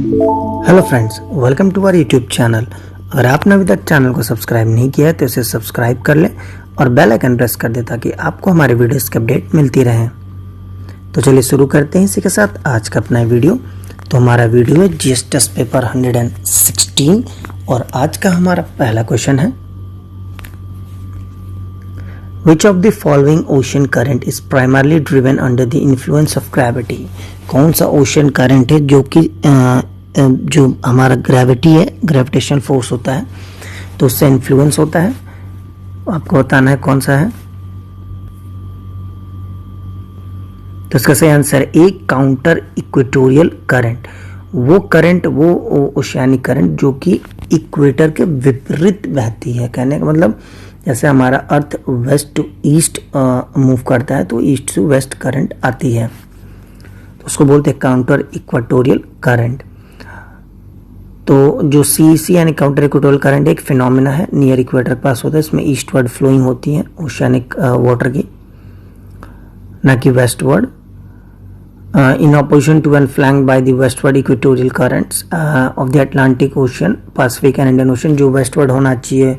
Hello friends, welcome to our YouTube channel. अगर आपने अभी तक चैनल को सब्सक्राइब नहीं किया है तो इसे सब्सक्राइब कर लें और बेल आइकन प्रेस कर दें ताकि आपको हमारे वीडियोस की अपडेट मिलती रहे। तो चलिए शुरू करते हैं इसी के साथ आज का अपना वीडियो। तो हमारा वीडियो है जीएस टेस्ट पेपर 116 और आज का हमारा पहला क्वेश्चन है, Which of the following ocean current is primarily driven under the influence of gravity? कौन सा ओशन करंट है जो कि जो हमारा ग्रेविटी है, ग्रेविटेशनल फोर्स होता है तो उससे इन्फ्लुएंस होता है। आपको बताना है कौन सा है। तो इसका सही आंसर है ए, काउंटर इक्वेटोरियल करंट। वो करंट, वो ओशियानिक करंट जो कि इक्वेटर के विपरीत बहती है। कहने का मतलब जैसे हमारा अर्थ वेस्ट टू ईस्ट मूव करता है तो ईस्ट टू वेस्ट करंट आती है, तो उसको बोलते हैं काउंटर इक्वेटोरियल करंट। तो जो सीईसी यानी काउंटर इक्वेटोरियल करंट एक फिनोमिना है, नियर इक्वेटर के पास होता है। इसमें ईस्टवर्ड फ्लोइंग होती है ओशियानिक वाटर की, ना कि westward. in opposition to and flanked by the westward equatorial currents of the Atlantic Ocean, Pacific and Indian Ocean। जो westward होना चाहिए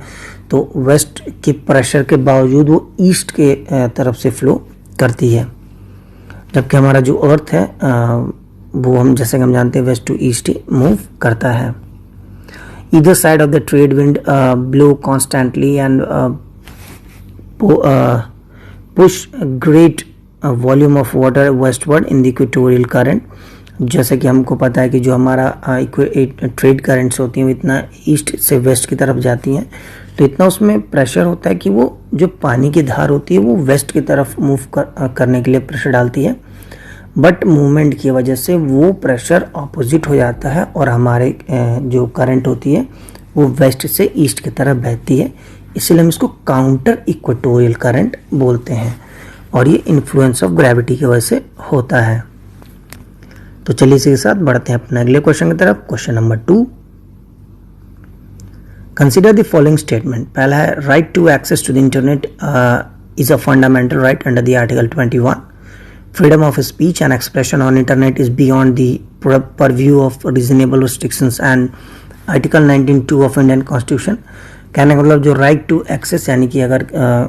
तो वेस्ट के प्रेशर के बावजूद वो ईस्ट के तरफ से फ्लो करती है, जबकि हमारा जो अर्थ है वो हम जैसे हम जानते हैं वेस्ट टू ईस्ट ही मूव करता है। Either side of the trade wind blow constantly and push great volume of water westward in the equatorial current. जैसे कि हमको पता है कि जो हमारा ट्रेड करंट्स होती हैं वो इतना ईस्ट से वेस्ट की तरफ जाती हैं, तो इतना उसमें प्रेशर होता है कि वो जो पानी की धार होती है वो वेस्ट की तरफ मूव करने के लिए प्रेशर डालती है, बट मूवमेंट की वजह से वो प्रेशर ऑपोजिट हो जाता है और हमारे जो करंट होती है वो वेस्ट से ईस्ट की तरफ बहती है। इसलिए हम इसको काउंटर इक्वेटोरियल करंट बोलते हैं और ये इन्फ्लुएंस ऑफ ग्रेविटी की वजह से होता है। तो चलिए इसी के साथ बढ़ते हैं अपने अगले क्वेश्चन की तरफ। Question number 2, consider the following statement. पहला है, right to access to the internet is a fundamental right under the article 21। Freedom of speech and expression on internet is beyond the purview of reasonable restrictions and article 19(2) of Indian constitution. कहने का मतलब जो right to access यानी कि अगर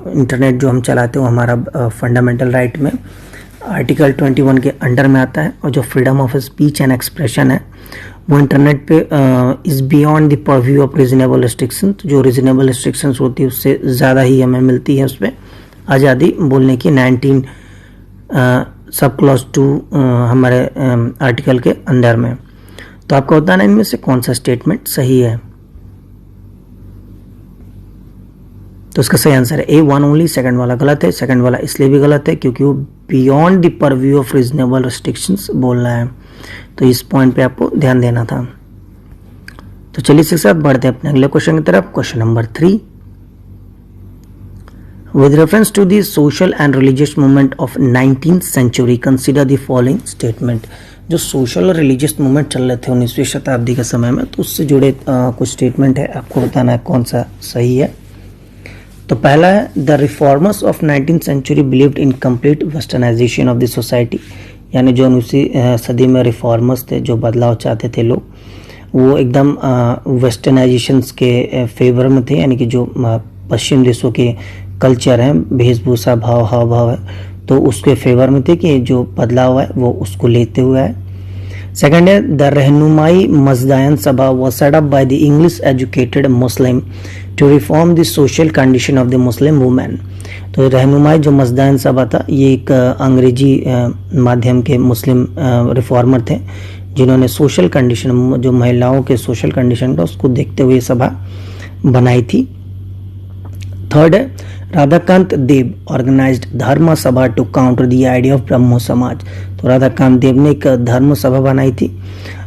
internet जो हम चलाते हो हमारा फंडामेंटल राइट में आर्टिकल 21 के अंडर में आता है, और जो freedom of speech and expression है वो इंटरनेट पे is beyond the purview of reasonable restriction. जो रीजनेबल रिस्ट्रिक्शंस होती है उससे ज़्यादा ही हमें मिलती है उस पर आज़ादी बोलने की 19 सब क्लॉज 2 हमारे आर्टिकल के अंदर में। तो आपको बताना इनमें से कौन सा स्टेटमेंट सही है। तो इसका सही आंसर है ए, वन ओनली। सेकंड वाला गलत है। सेकंड वाला इसलिए भी गलत है क्योंकि वो beyond the purview of reasonable restrictions बोलना है, तो इस पॉइंट पे आपको ध्यान देना था। तो चलिए इसके साथ बढ़ते हैं अपने अगले क्वेश्चन की तरफ। Question number 3, with reference to the social and religious movement of 19th century consider the following statement. जो सोशल और रिलीजियस मूवमेंट चल रहे थे 19वीं शताब्दी के समय में, तो उससे जुड़े कुछ स्टेटमेंट है, आपको बताना है कौन सा सही है। तो पहला है, the reformers of 19th century believed in complete westernization of the society. यानी जो 19वीं सदी में रिफॉर्मर्स थे, जो बदलाव चाहते थे लोग, वो एकदम वेस्टर्नाइजेशंस के फेवर में थे, यानी कि जो पश्चिम देशों के कल्चर हैं, वेशभूषा, भाव, हाव भाव है, तो उसके फेवर में थे कि जो बदलाव है वो उसको लेते हुए है। सेकंड है, द रहनुमाई मजदायन सभा was set up by the English educated Muslim to reform the social condition of the Muslim women। तो रहनुमाई जो मजदायन सभा था ये एक अंग्रेजी माध्यम के मुस्लिम रिफॉर्मर थे जिन्होंने सोशल कंडीशन, जो महिलाओं के सोशल कंडीशन था उसको देखते हुए सभा बनाई थी। थर्ड है, राधाकांत देव organized Dharma Sabha to counter the idea of Brahmo Samaj. तो राधाकांत देव ने एक धर्म सभा बनाई थी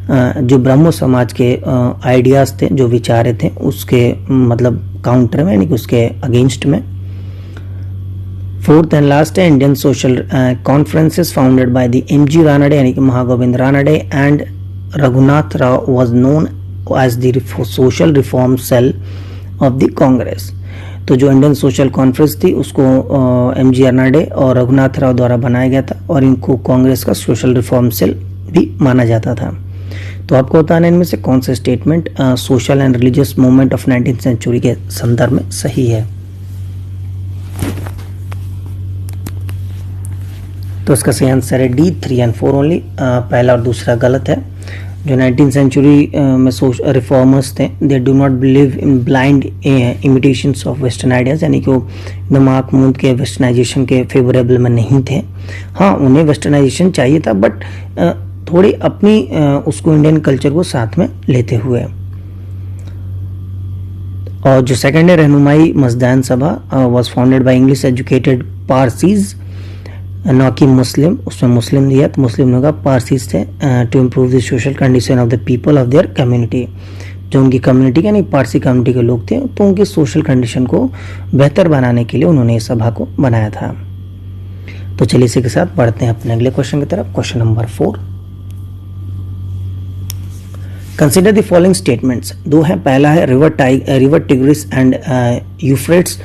जो ब्रह्मो समाज के आइडियाज थे, जो विचारे थे, उसके मतलब काउंटर में, यानी कि उसके अगेंस्ट में। फोर्थ एंड लास्ट है, Indian social conferences founded by the MG. Ranade यानी कि Mahagovind Ranade and Raghunath Rao was known as the social reform cell of the Congress. तो जो इंडियन सोशल कॉन्फ्रेंस थी उसको एम.जी. रानडे और रघुनाथ राव द्वारा बनाया गया था और इनको कांग्रेस का सोशल रिफॉर्म सेल भी माना जाता था। तो आपको बताना है इनमें से कौन सा statement social and religious movement of 19th century के संदर्भ में सही है। तो इसका सही आंसर है डी, 3 and 4 ओनली। पहला और दूसरा गलत है। जो 19th सेंचुरी में रिफॉर्मर्स थे, they do not believe in blind imitations of western ideas, यानी कि वो एकदम आँख मूंद के वेस्टर्नाइजेशन के फेवरेबल में नहीं थे। हाँ, उन्हें वेस्टर्नाइजेशन चाहिए था, बट थोड़ी अपनी उसको इंडियन कल्चर को साथ में लेते हुए। और जो सेकंड है, रहनुमाई मजदान सभा was founded by English educated Parsis, ना कि मुस्लिम। उसमें मुस्लिम दिया, तो मुस्लिम लोग पारसीज थे। To improve the social condition of the people of their community, जो उनकी कम्युनिटी यानी पारसी कम्युनिटी के लोग थे, तो उनकी सोशल कंडीशन को बेहतर बनाने के लिए उन्होंने इस सभा को बनाया था। तो चलिए इसी के साथ बढ़ते हैं अपने अगले क्वेश्चन की तरफ। Question number 4, consider the following statements. दो है, पहला है river Tigris and Euphrates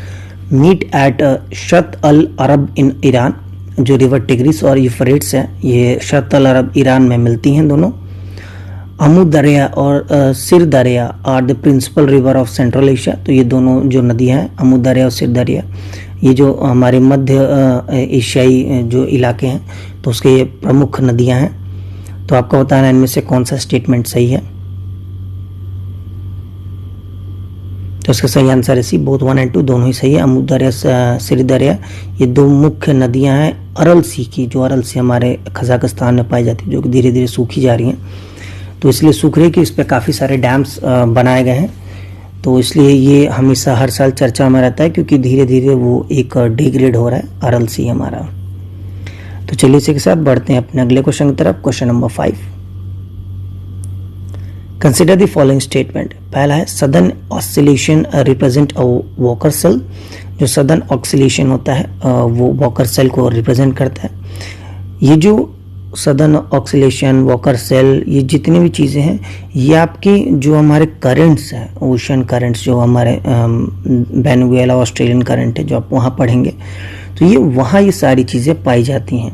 meet at Shatt al Arab in Iran. जो रिवर टिग्रिस और यूफ्रेट्स है, ये शत अल अरब ईरान में मिलती हैं दोनों। अमू दरिया और Syr Darya are the principal river of Central Asia. तो ये दोनों जो नदियाँ हैं, अमू दरिया और सिर दरिया, ये जो हमारे मध्य एशियाई जो इलाके हैं, तो उसके ये प्रमुख नदियाँ हैं। तो आपको बताना है इनमें से कौन सा स्टेटमेंट सही है। तो इसका सही आंसर है सी, बोथ 1 and 2 दोनों ही सही है। अमू दरिया, सिर दरिया, ये दो मुख्य नदियां हैं अरल सी की, जो अरल सी हमारे कजाकिस्तान में पाई जाती है, जो कि धीरे धीरे सूखी जा रही हैं। तो इसलिए सूख रही कि इस पर काफ़ी सारे डैम्स बनाए गए हैं। तो इसलिए ये हमेशा हर साल चर्चा में रहता है, क्योंकि धीरे धीरे वो एक डिग्रेड हो रहा है अरल सी हमारा। तो चलिए इसी के साथ बढ़ते हैं अपने अगले क्वेश्चन की तरफ। Question number 5, consider the following statement. पहला है, southern oscillation represent a Walker cell. जो सदर्न ऑक्सीलेशन होता है वो वॉकर सेल को रिप्रेजेंट करता है। ये जो सदर्न ऑक्सीलेशन, वॉकर सेल, ये जितनी भी चीज़ें हैं, ये आपकी जो हमारे करंट्स हैं, ओशन करंट्स, जो हमारे वेनेजुएला ऑस्ट्रेलियन करंट है, जो आप वहाँ पढ़ेंगे, तो ये वहाँ ये सारी चीज़ें पाई जाती हैं।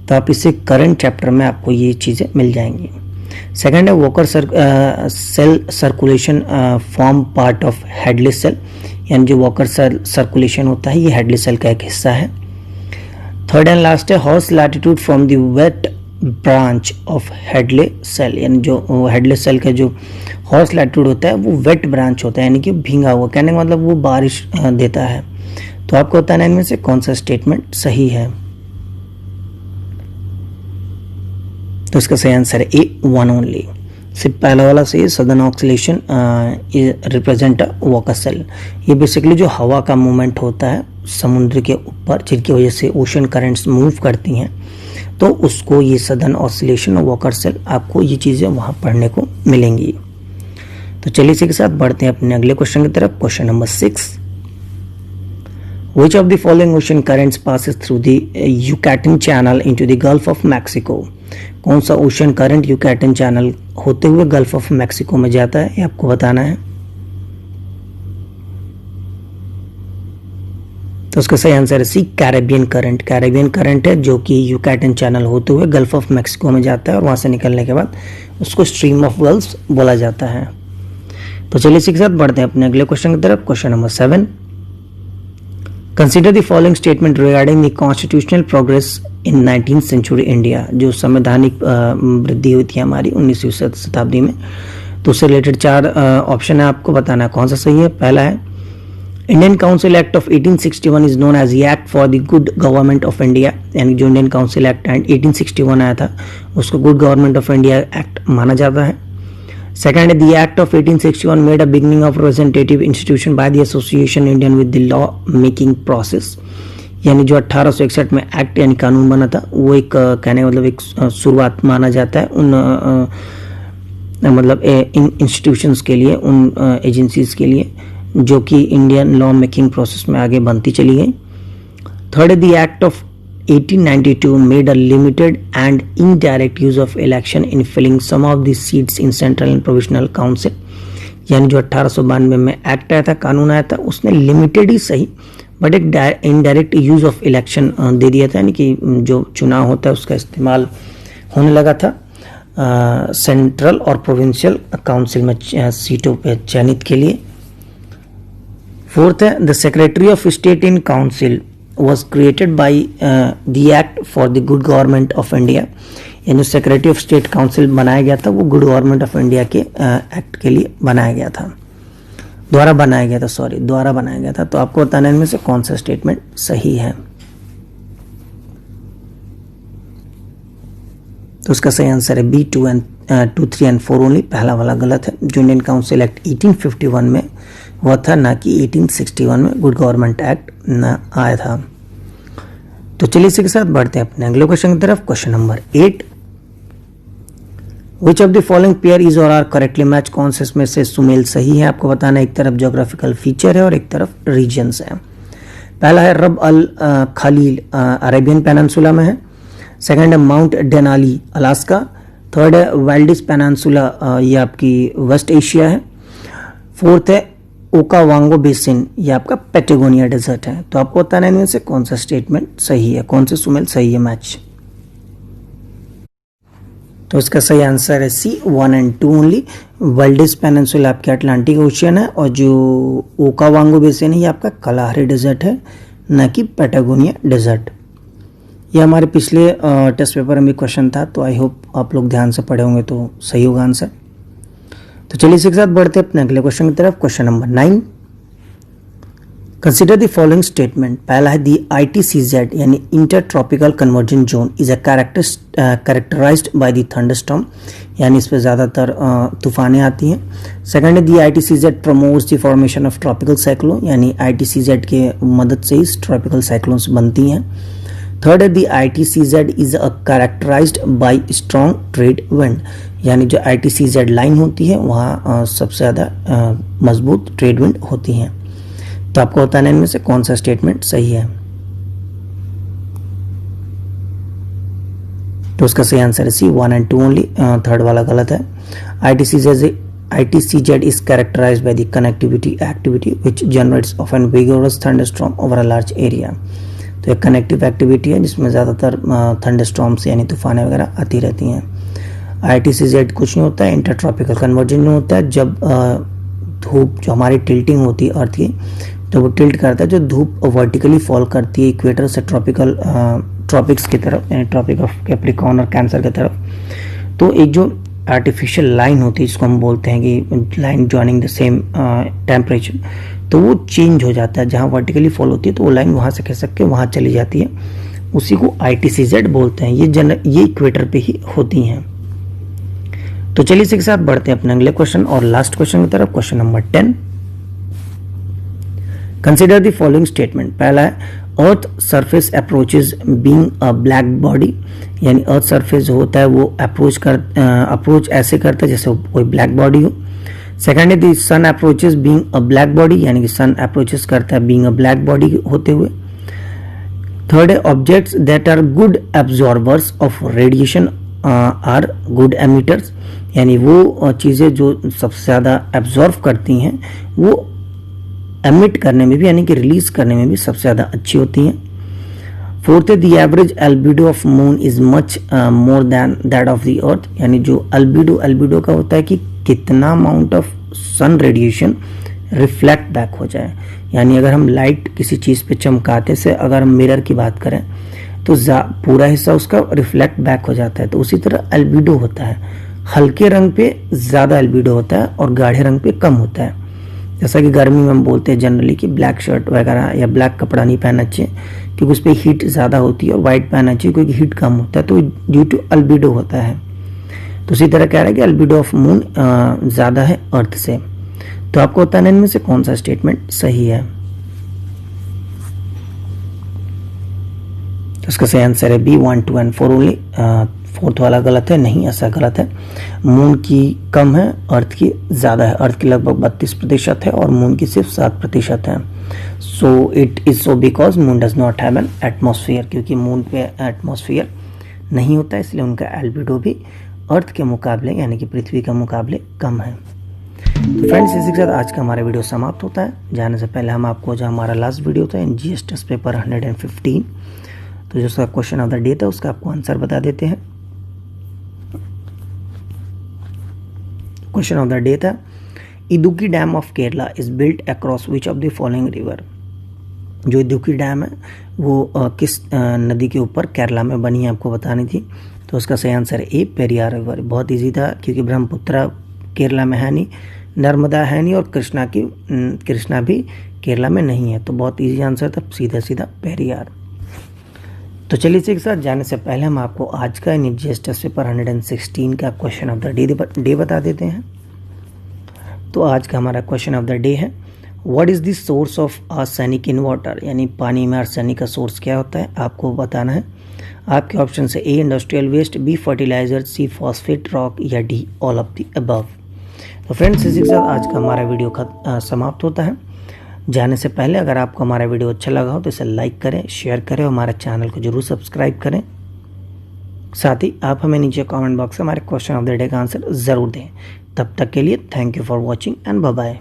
तो आप इसे करंट चैप्टर में आपको ये चीज़ें मिल जाएंगी। सेकंड है, Walker cell circulation form part of Hadley's cell, यानी जो वॉकर सेल सर्कुलेशन होता है, ये हेडलेस सेल का एक हिस्सा है। थर्ड एंड लास्ट है, horse latitude from the wet branch of Hadley cell, यानी जो हेडलेस सेल का जो हॉर्स लैटिट्यूड होता है वो वेट ब्रांच होता है, यानी कि भींगा हुआ, कहने का मतलब वो बारिश देता है। तो आपको बताना है इनमें से कौन सा स्टेटमेंट सही है। तो इसका सही आंसर है ए, 1 ओनली। सिर्फ पहला वाला सही है, southern oscillation represent a Walker cell. ये बेसिकली जो हवा का मूवमेंट होता है समुद्र के ऊपर, जिनकी वजह से ओशन करंट्स मूव करती हैं, तो उसको ये सदर्न ऑक्सीलेशन और वॉकर सेल, आपको ये चीज़ें वहाँ पढ़ने को मिलेंगी। तो चलिए इसी के साथ बढ़ते हैं अपने अगले क्वेश्चन की तरफ। Question number 6, Which of the following ocean currents passes through the Yucatan Channel into the Gulf of Mexico? कौन सा ओशन करंट यूकैटन चैनल होते हुए गल्फ ऑफ मैक्सिको में जाता है, ये आपको बताना है। तो उसका सही आंसर है सी, कैरेबियन करंट। कैरेबियन करंट है जो कि यूकैटन चैनल होते हुए गल्फ ऑफ मैक्सिको में जाता है, और वहां से निकलने के बाद उसको स्ट्रीम ऑफ गल्फ बोला जाता है। तो चलिए इसी के साथ बढ़ते हैं अपने अगले क्वेश्चन की तरफ। Question number 7, consider the following statement regarding the constitutional progress in 19th century India. जो संवैधानिक वृद्धि हुई थी हमारी 19वीं शताब्दी में, तो उससे रिलेटेड 4 ऑप्शन है, आपको बताना है कौन सा सही है। पहला है, Indian Council Act of 1861 is known as act for the good government of India, यानी जो इंडियन काउंसिल एक्ट 1861 आया था उसको good government of India act माना जाता है। Second, the Act of 1861 made a beginning of representative institution by the Association Indian with the law making process, यानी जो 1861 में एक्ट यानी कानून बना था, वो एक कहने का मतलब एक शुरुआत माना जाता है उन मतलब इन इंस्टीट्यूशंस के लिए, उन एजेंसीज के लिए जो कि इंडियन लॉ मेकिंग प्रोसेस में आगे बनती चली गई। Third, the act of 1892 made a limited and indirect use of election in filling some of the seats in central and provisional council, यानी जो 1892 में एक्ट आया था, कानून आया था, उसने लिमिटेड ही सही बट एक indirect use of election they दिया था, यानी कि जो चुनाव होता है उसका इस्तेमाल होने लगा था सेंट्रल और प्रोविंशियल काउंसिल में सीटों पे चयनित के लिए। फोर्थ है the secretary of state in council was created by the act for the good government of India. यानी सेक्रेटरी ऑफ स्टेट काउंसिल बनाया गया था वो गुड गवर्नमेंट ऑफ इंडिया के एक्ट के लिए बनाया गया था, द्वारा बनाया गया था। तो आपको बताना है इनमें से कौन सा स्टेटमेंट सही है। तो उसका सही आंसर है बी 2, 3 एंड 4 ओनली। पहला वाला गलत है। जो इंडियन काउंसिल एक्ट 1851 में हुआ था, ना कि 1861 में गुड गवर्नमेंट एक्ट न आया था। तो चलिए इसी के साथ बढ़ते हैं अपने अगले क्वेश्चन की तरफ। Question number 8, which of the following pair is और आर करेक्टली मैच। कौन से इसमें से सुमेल सही है आपको बताना है। एक तरफ ज्योग्राफिकल फीचर है और एक तरफ रीजन्स है। पहला है रब अल खलील अरेबियन पेनिनसुला में है। सेकंड है माउंट डेनाली अलास्का। थर्ड है वाल्डिस पेनिनसुला, ये आपकी वेस्ट एशिया है। फोर्थ है ओकावांगो बेसिन, ये आपका पैटागोनिया डेजर्ट है। तो आपको बताना है इनमें से कौन सा स्टेटमेंट सही है, कौन से सुमेल सही है मैच। तो इसका सही आंसर है सी 1 एंड 2 ओनली। वाल्डिस पेनिनसुला आपके अटलांटिक ओशियन है और जो ओकावांगो बेसिन है ये आपका कलाहारी डेजर्ट है, न कि पैटागोनिया डेजर्ट। ये हमारे पिछले टेस्ट पेपर में भी क्वेश्चन था, तो आई होप आप लोग ध्यान से पढ़े होंगे तो सही होगा आंसर। तो चलिए इसी के साथ बढ़ते हैं अपने अगले क्वेश्चन की तरफ। Question number 9, consider the following statement. पहला है दी ITCZ यानी inter tropical convergence zone is a characterized by the thunderstorm, यानी इस पर ज़्यादातर तूफानें आती हैं। सेकंड है the ITCZ promotes the formation of tropical cyclone, यानी ITCZ के मदद से ही ट्रॉपिकल साइक्लोन्स बनती हैं। थर्ड है the ITCZ is a characterized by strong trade wind, यानी जो ITCZ लाइन होती है वहाँ सबसे ज़्यादा मजबूत ट्रेड विंड होती हैं। तो आपको बताना है इनमें से कौन सा स्टेटमेंट सही है। तो उसका सही आंसर है सी 1 एंड 2 ओनली। थर्ड वाला गलत है। ITCZ is characterized by the connectivity activity which generates often vigorous thunderstorm over a large area। तो एक कनेक्टिव एक्टिविटी है जिसमें ज़्यादातर थंडरस्टॉर्म्स यानी तूफानें वगैरह आती रहती हैं। ITCZ कुछ नहीं होता है, इंटरट्रॉपिकल कन्वर्जेंस नहीं होता है। जब धूप जो हमारी टिल्टिंग होती है अर्थ की, तो वो टिल्ट करता है, जो धूप वर्टिकली फॉल करती है इक्वेटर से ट्रॉपिक्स की तरफ, यानी ट्रॉपिक ऑफ कैप्रिकॉर्न और कैंसर की तरफ, तो एक जो आर्टिफिशियल लाइन होती है जिसको हम बोलते हैं कि line joining the same temperature, तो वो चेंज हो जाता है। जहाँ वर्टिकली फॉल होती है तो वो लाइन वहाँ से खिसक के वहाँ चली जाती है, उसी को ITCZ बोलते हैं। ये इक्वेटर पे ही होती हैं। तो चलिए इसी के साथ बढ़ते हैं अपने अगले क्वेश्चन और लास्ट क्वेश्चन की तरफ। Question number 10, consider the following statement. पहला है earth surface approaches being a black body, यानी अर्थ सरफेस जो होता है वो अप्रोच ऐसे करता है जैसे कोई ब्लैक बॉडी हो। सेकंड है the sun approaches being a black body, यानी कि सन अप्रोचेस करता है बीइंग अ ब्लैक बॉडी होते हुए। थर्ड है objects that are good absorbers of radiation are good emitters, यानी वो चीज़ें जो सबसे ज़्यादा एब्जॉर्व करती हैं वो एमिट करने में भी, यानी कि रिलीज करने में भी सबसे ज़्यादा अच्छी होती हैं। फोर्थ है the average albedo of moon is much more than that of the earth, यानी जो एल्बिडो का होता है कि कितना amount of sun radiation reflect back हो जाए, यानी अगर हम लाइट किसी चीज़ पे चमकाते से अगर हम मिरर की बात करें तो पूरा हिस्सा उसका रिफ्लेक्ट बैक हो जाता है। तो उसी तरह एल्बिडो होता है, हल्के रंग पे ज़्यादा एल्बिडो होता है और गाढ़े रंग पे कम होता है। जैसा कि गर्मी में हम बोलते हैं जनरली कि ब्लैक शर्ट वगैरह या ब्लैक कपड़ा नहीं पहनना चाहिए क्योंकि उस पर हीट ज़्यादा होती है, और वाइट पहनना चाहिए क्योंकि हीट कम होता है, तो ड्यू टू एल्बिडो होता है। तो उसी तरह कह रहा है कि एल्बिडो ऑफ मून ज़्यादा है अर्थ से। तो आपको बताना इनमें से कौन सा स्टेटमेंट सही है। तो इसका सही आंसर है बी 1, 2 एंड 4 ओनली। फोर्थ वाला गलत है, नहीं ऐसा गलत है। मून की कम है, अर्थ की ज़्यादा है। अर्थ की लगभग 32% है और मून की सिर्फ 7% है। So it is so because moon does not have an atmosphere, क्योंकि मून पे एटमॉस्फेयर नहीं होता है, इसलिए उनका एल्बिडो भी अर्थ के मुकाबले यानी कि पृथ्वी के मुकाबले कम है। तो फ्रेंड्स इसी के साथ आज का हमारा वीडियो समाप्त होता है। जाने से पहले हम आपको जो हमारा लास्ट वीडियो था इन GS टेस्ट पेपर 115, तो जो उसका क्वेश्चन ऑफ द डे था उसका आपको आंसर बता देते हैं। क्वेश्चन ऑफ द डे था Idukki dam of Kerala is built across which of the following river. जो इदुक्की डैम है वो किस नदी के ऊपर केरला में बनी है आपको बतानी थी। तो उसका सही आंसर है ए पेरियार रिवर। बहुत इजी था क्योंकि ब्रह्मपुत्र केरला में है नहीं, नर्मदा है नहीं और कृष्णा भी केरला में नहीं है। तो बहुत इजी आंसर था, सीधा सीधा पेरियार। तो चलिए इसी के साथ जाने से पहले हम आपको आज का जीएस टेस्ट पेपर 116 का क्वेश्चन ऑफ द डे बता देते हैं। तो आज का हमारा क्वेश्चन ऑफ द डे है what is the source of arsenic in water, यानी पानी में आर्सेनिक का सोर्स क्या होता है आपको बताना है। आपके ऑप्शन से ए इंडस्ट्रियल वेस्ट, बी फर्टिलाइजर, सी फॉस्फेट रॉक या D all of the above. तो फ्रेंड्स इसी के साथ आज का हमारा वीडियो समाप्त होता है। जाने से पहले अगर आपको हमारा वीडियो अच्छा लगा हो तो इसे लाइक करें, शेयर करें और हमारे चैनल को जरूर सब्सक्राइब करें। साथ ही आप हमें नीचे कमेंट बॉक्स में हमारे क्वेश्चन ऑफ द डे का आंसर ज़रूर दें। तब तक के लिए thank you for watching and bye bye.